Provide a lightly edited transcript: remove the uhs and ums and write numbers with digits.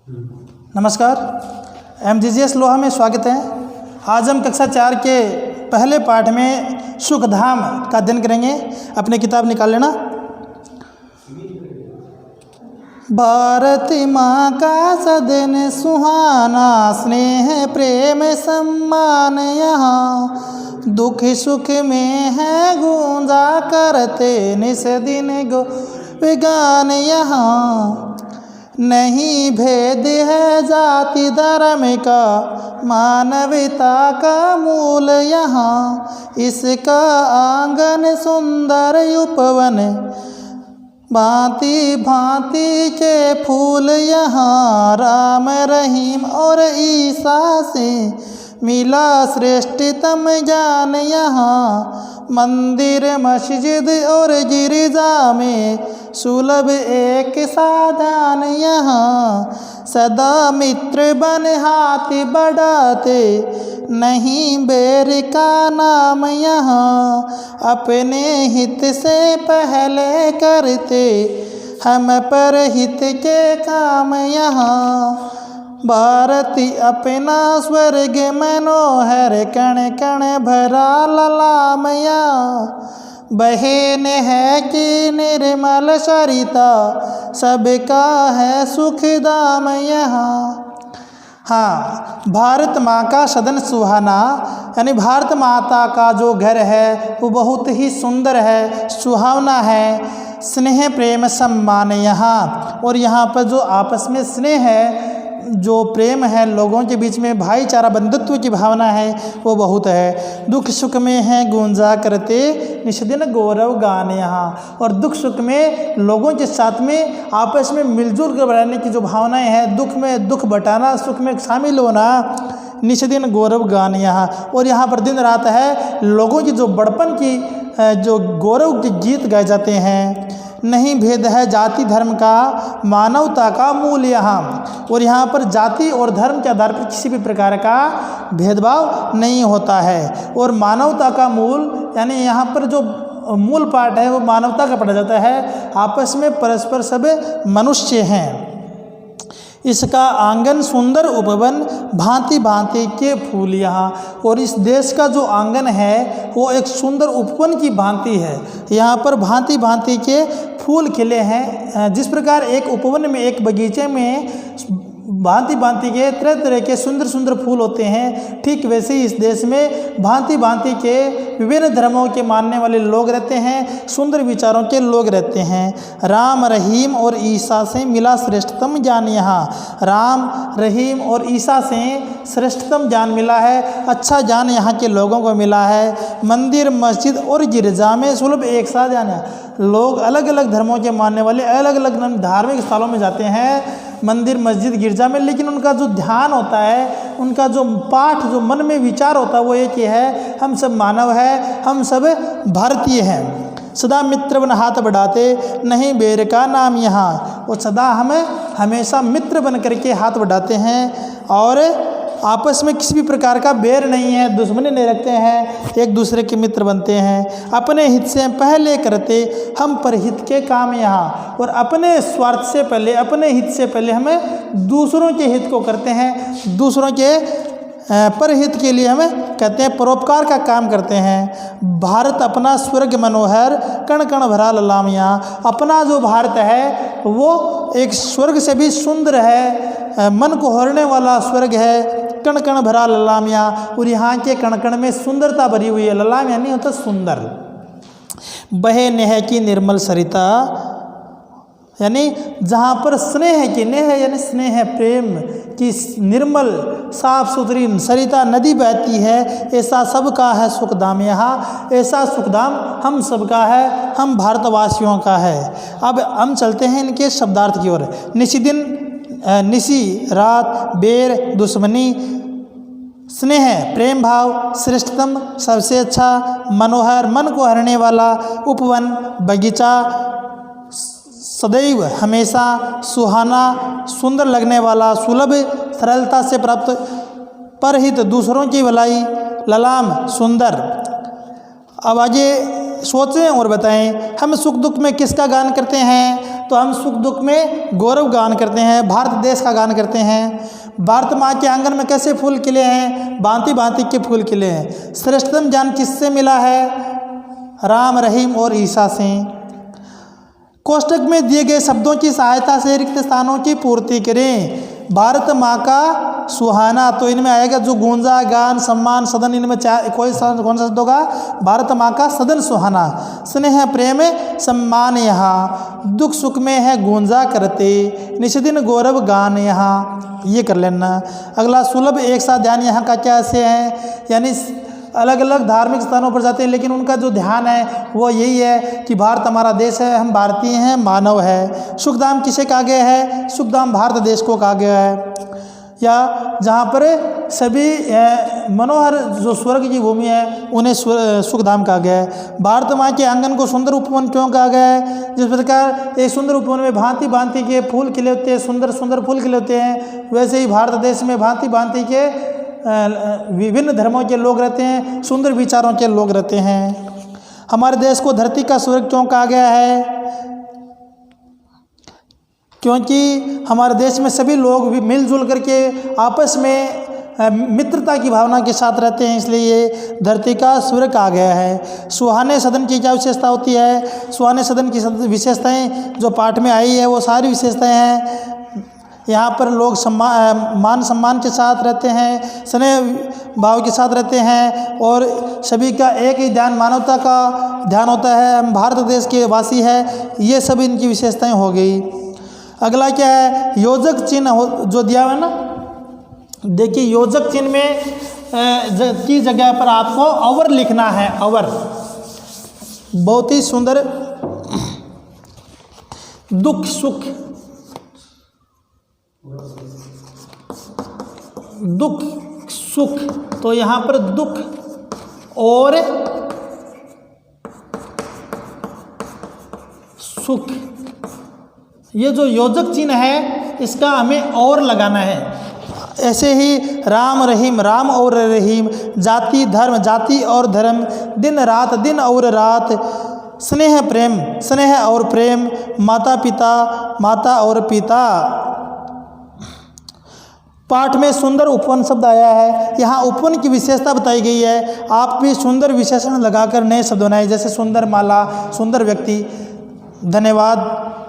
नमस्कार, MGGS लोहा में स्वागत है। आज हम कक्षा 4 के पहले पाठ में सुखधाम का अध्ययन करेंगे। अपनी किताब निकाल लेना। भारती माँ का सदन सुहाना, स्नेह प्रेम सम्मान यहाँ, दुख सुख में है गूंजा करते निस दिन गो विगान यहाँ। नहीं भेद है जाति धर्म का, मानवता का मूल यहाँ। इसका आंगन सुंदर उपवन, भांति भांति के फूल यहाँ। राम रहीम और ईसा से मिला श्रेष्ठतम ज्ञान यहाँ। मंदिर मस्जिद और गिरजा में सुलभ एक साधन यहाँ। सदा मित्र बन हाथ बढ़ाते, नहीं बैर का नाम यहाँ। अपने हित से पहले करते, हम पर हित के काम यहाँ। भारती अपना स्वर्ग मनोहर, कण कण भरा ललामया। बहन है कि निर्मल सरिता, सबका है सुखदाम यहाँ। हाँ, भारत माँ का सदन सुहाना, यानी भारत माता का जो घर है वो बहुत ही सुंदर है, सुहावना है। स्नेह प्रेम सम्मान यहाँ, और यहाँ पर जो आपस में स्नेह है, जो प्रेम है, लोगों के बीच में भाईचारा बंधुत्व की भावना है, वो बहुत है। दुख सुख में है गूंजा करते निष्दिन गौरव गान यहाँ। और दुख सुख में लोगों के साथ में आपस में मिलजुल कर रहने की जो भावनाएं हैं, दुख में दुख बटाना, सुख में शामिल होना, निष्दिन गौरव गान यहाँ। और यहाँ पर दिन रात है लोगों की जो बड़पन की, जो गौरव के गीत गाए जाते हैं। नहीं भेद है जाति धर्म का, मानवता का मूल यहाँ। और यहाँ पर जाति और धर्म के आधार पर किसी भी प्रकार का भेदभाव नहीं होता है। और मानवता का मूल, यानी यहाँ पर जो मूल पाठ है वो मानवता का पढ़ा जाता है। आपस में परस्पर सब मनुष्य हैं। इसका आंगन सुंदर उपवन, भांति भांति के फूल यहाँ। और इस देश का जो आंगन है वो एक सुंदर उपवन की भांति है। यहाँ पर भांति भांति के फूल खिले हैं। जिस प्रकार एक उपवन में, एक बगीचे में भांति भांति के तरह तरह के सुंदर सुंदर फूल होते हैं, ठीक वैसे ही इस देश में भांति भांति के विभिन्न धर्मों के मानने वाले लोग रहते हैं, सुंदर विचारों के लोग रहते हैं। राम रहीम और ईसा से मिला श्रेष्ठतम ज्ञान यहाँ। राम रहीम और ईसा से श्रेष्ठतम ज्ञान मिला है, अच्छा ज्ञान यहाँ के लोगों को मिला है। मंदिर मस्जिद और गिरजा में सुलभ एक साथ ज्ञान है। लोग अलग अलग धर्मों के मानने वाले अलग अलग धार्मिक स्थलों में जाते हैं, मंदिर मस्जिद गिरजा में, लेकिन उनका जो ध्यान होता है, उनका जो पाठ, जो मन में विचार होता है, वो एक ही है, हम सब मानव है, हम सब भारतीय हैं। सदा मित्र बन हाथ बढ़ाते, नहीं बैर का नाम यहाँ। वो सदा हमें हमेशा मित्र बन करके हाथ बढ़ाते हैं, और आपस में किसी भी प्रकार का बैर नहीं है, दुश्मनी नहीं रखते हैं, एक दूसरे के मित्र बनते हैं। अपने हित से पहले करते, हम पर हित के काम यहाँ। और अपने स्वार्थ से पहले, अपने हित से पहले हमें दूसरों के हित को करते हैं, दूसरों के परहित के लिए हमें कहते हैं, परोपकार का काम करते हैं। भारत अपना स्वर्ग मनोहर, कण कण भरा ललाम यहाँ। अपना जो भारत है वो एक स्वर्ग से भी सुंदर है, मन को हरने वाला स्वर्ग है, कण कण भरा ललाम यहाँ। और यहाँ के कण कण में सुंदरता भरी हुई है। ललाम यानी होता सुंदर। बहे नेह की निर्मल सरिता, यानी जहाँ पर स्नेह की, नेह यानी स्नेह प्रेम की निर्मल साफ सुथरी सरिता नदी बहती है, ऐसा सबका है सुखधाम यहाँ। ऐसा सुखधाम हम सबका है, हम भारतवासियों का है। अब हम चलते हैं इनके शब्दार्थ की ओर। निसी दिन, निसी रात, बैर दुश्मनी, स्नेह प्रेम भाव, श्रेष्ठतम सबसे अच्छा, मनोहर मन को हरने वाला, उपवन बगीचा, सदैव हमेशा, सुहाना सुंदर लगने वाला, सुलभ सरलता से प्राप्त, परहित दूसरों की भलाई, ललाम सुंदर। अब आगे सोचें और बताएं, हम सुख दुख में किसका गान करते हैं? तो हम सुख दुख में गौरव गान करते हैं, भारत देश का गान करते हैं। भारत माँ के आंगन में कैसे फूल खिले हैं, भांति भांति के फूल खिले हैं। श्रेष्ठतम ज्ञान किससे मिला है, राम रहीम और ईसा से। कोष्टक में दिए गए शब्दों की सहायता से रिक्त स्थानों की पूर्ति करें। भारत माँ का सुहाना, तो इनमें आएगा जो गूंजा, गान, सम्मान, सदन, इनमें कौन सा शब्द होगा, भारत माँ का सदन सुहाना। स्नेह प्रेम सम्मान यहाँ, दुख सुख में है गूंजा करते, निष्दिन गौरव गान यहाँ। ये कर लेना। अगला सुलभ एक साथ ध्यान यहाँ का क्या से है, यानी अलग अलग धार्मिक स्थानों पर जाते हैं लेकिन उनका जो ध्यान है वो यही है कि भारत हमारा देश है, हम भारतीय हैं, मानव है। सुखधाम किसे कहा गया है, सुखधाम भारत देश को कहा गया है। या जहाँ पर सभी मनोहर जो स्वर्ग की भूमि है उन्हें सुखधाम कहा गया है। भारत माँ के आंगन को सुंदर उपवन क्यों कहा गया है, जिस प्रकार एक सुंदर उपवन में भांति भांति के फूल खिले होते हैं, सुंदर सुंदर फूल खिले होते हैं, वैसे ही भारत देश में भांति भांति के विभिन्न धर्मों के लोग रहते हैं, सुंदर विचारों के लोग रहते हैं। हमारे देश को धरती का स्वर्ग क्यों कहा गया है, क्योंकि हमारे देश में सभी लोग मिलजुल करके आपस में मित्रता की भावना के साथ रहते हैं, इसलिए ये धरती का स्वर्ग कहा गया है। सुहाने सदन की क्या विशेषता होती है, सुहाने सदन की विशेषताएं जो पाठ में आई है वो सारी विशेषताएं हैं। यहाँ पर लोग मान सम्मान के साथ रहते हैं, स्नेह भाव के साथ रहते हैं और सभी का एक ही ध्यान, मानवता का ध्यान होता है, हम भारत देश के वासी हैं। ये सब इनकी विशेषताएं हो गई। अगला क्या है, योजक चिन्ह जो दिया हुआ है ना, देखिए योजक चिन्ह में की जगह पर आपको अवर लिखना है। अवर बहुत ही सुंदर, दुख सुख, दुख सुख, तो यहाँ पर दुख और सुख, ये जो योजक चिन्ह है इसका हमें और लगाना है। ऐसे ही राम रहीम, राम और रहीम, जाति धर्म, जाति और धर्म, दिन रात, दिन और रात, स्नेह प्रेम, स्नेह और प्रेम, माता पिता, माता और पिता। पाठ में सुंदर उपवन शब्द आया है, यहाँ उपवन की विशेषता बताई गई है। आप भी सुंदर विशेषण लगाकर नए शब्द बनाए, जैसे सुंदर माला, सुंदर व्यक्ति। धन्यवाद।